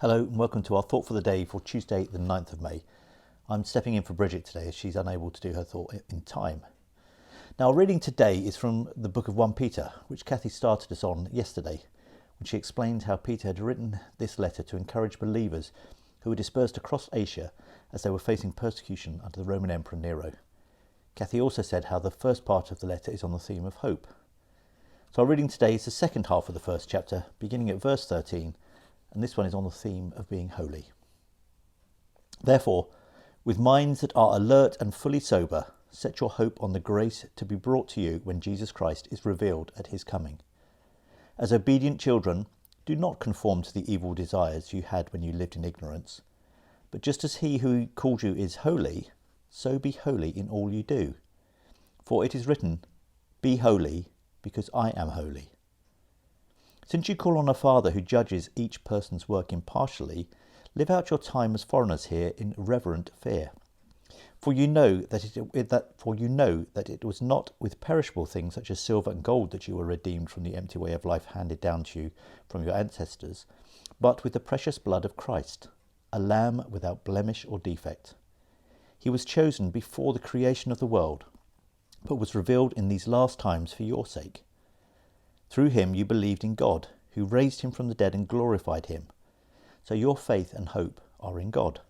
Hello and welcome to our thought for the day for Tuesday the 9th of May. I'm stepping in for Bridget today as she's unable to do her thought in time. Now our reading today is from the book of 1 Peter, which Kathy started us on yesterday, when she explained how Peter had written this letter to encourage believers who were dispersed across Asia as they were facing persecution under the Roman Emperor Nero. Kathy also said how the first part of the letter is on the theme of hope. So our reading today is the second half of the first chapter, beginning at verse 13, and this one is on the theme of being holy. Therefore, with minds that are alert and fully sober, set your hope on the grace to be brought to you when Jesus Christ is revealed at his coming. As obedient children, do not conform to the evil desires you had when you lived in ignorance, but just as he who called you is holy, so be holy in all you do. For it is written, "Be holy, because I am holy." Since you call on a Father who judges each person's work impartially, live out your time as foreigners here in reverent fear. For you know that it was not with perishable things such as silver and gold that you were redeemed from the empty way of life handed down to you from your ancestors, but with the precious blood of Christ, a lamb without blemish or defect. He was chosen before the creation of the world, but was revealed in these last times for your sake. Through him you believed in God, who raised him from the dead and glorified him. So your faith and hope are in God.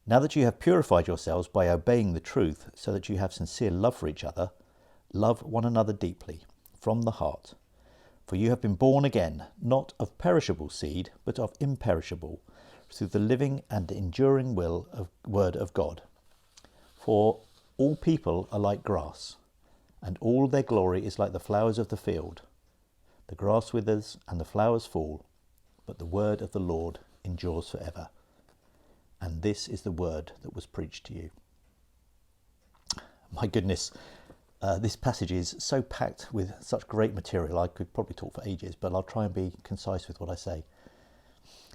Now that you have purified yourselves by obeying the truth, so that you have sincere love for each other, love one another deeply, from the heart. For you have been born again, not of perishable seed, but of imperishable, through the living and enduring word of God. For all people are like grass, and all their glory is like the flowers of the field. The grass withers and the flowers fall, but the word of the Lord endures forever. And this is the word that was preached to you. My goodness, this passage is so packed with such great material. I could probably talk for ages, but I'll try and be concise with what I say.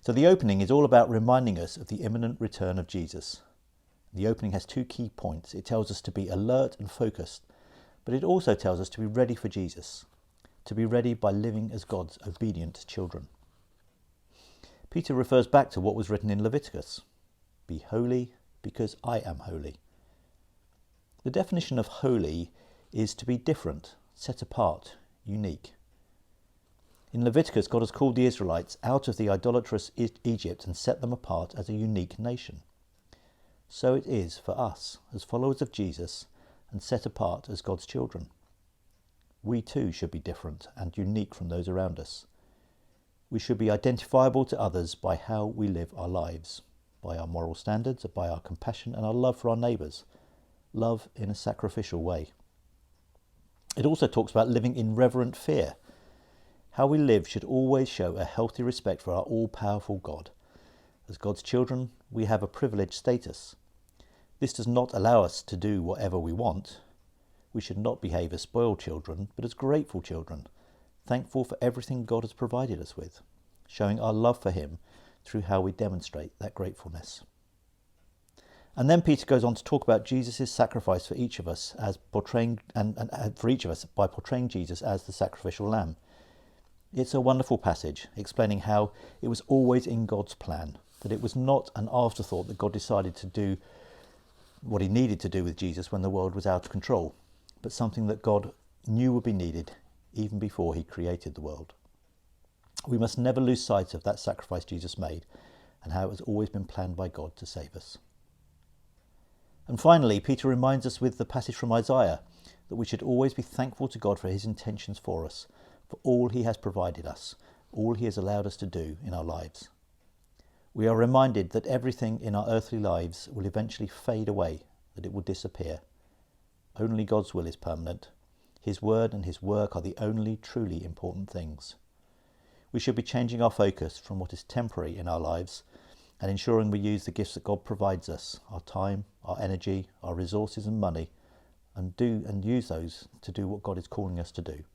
So the opening is all about reminding us of the imminent return of Jesus. The opening has two key points. It tells us to be alert and focused, but it also tells us to be ready for Jesus, to be ready by living as God's obedient children. Peter refers back to what was written in Leviticus, "Be holy because I am holy." The definition of holy is to be different, set apart, unique. In Leviticus, God has called the Israelites out of the idolatrous Egypt and set them apart as a unique nation. So it is for us, as followers of Jesus, and set apart as God's children. We too should be different and unique from those around us. We should be identifiable to others by how we live our lives, by our moral standards, by our compassion and our love for our neighbours, love in a sacrificial way. It also talks about living in reverent fear. How we live should always show a healthy respect for our all-powerful God. As God's children, we have a privileged status. This does not allow us to do whatever we want. We should not behave as spoiled children, but as grateful children, thankful for everything God has provided us with, showing our love for him through how we demonstrate that gratefulness. And then Peter goes on to talk about Jesus' sacrifice for each of us, as portraying and for each of us by portraying Jesus as the sacrificial lamb. It's a wonderful passage explaining how it was always in God's plan, that it was not an afterthought that God decided to do what he needed to do with Jesus when the world was out of control, but something that God knew would be needed even before he created the world. We must never lose sight of that sacrifice Jesus made and how it has always been planned by God to save us. And finally, Peter reminds us with the passage from Isaiah that we should always be thankful to God for his intentions for us, for all he has provided us, all he has allowed us to do in our lives. We are reminded that everything in our earthly lives will eventually fade away, that it will disappear. Only God's will is permanent. His word and his work are the only truly important things. We should be changing our focus from what is temporary in our lives and ensuring we use the gifts that God provides us, our time, our energy, our resources and money, and use those to do what God is calling us to do,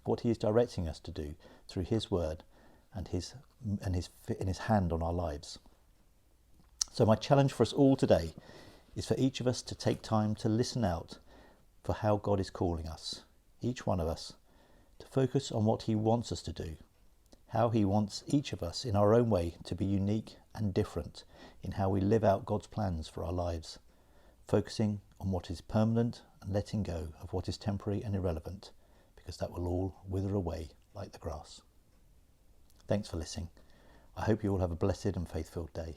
what he is directing us to do through his word and his hand on our lives. So my challenge for us all today is for each of us to take time to listen out for how God is calling us, each one of us, to focus on what he wants us to do, how he wants each of us in our own way to be unique and different in how we live out God's plans for our lives, focusing on what is permanent and letting go of what is temporary and irrelevant, because that will all wither away like the grass. Thanks for listening. I hope you all have a blessed and faith-filled day.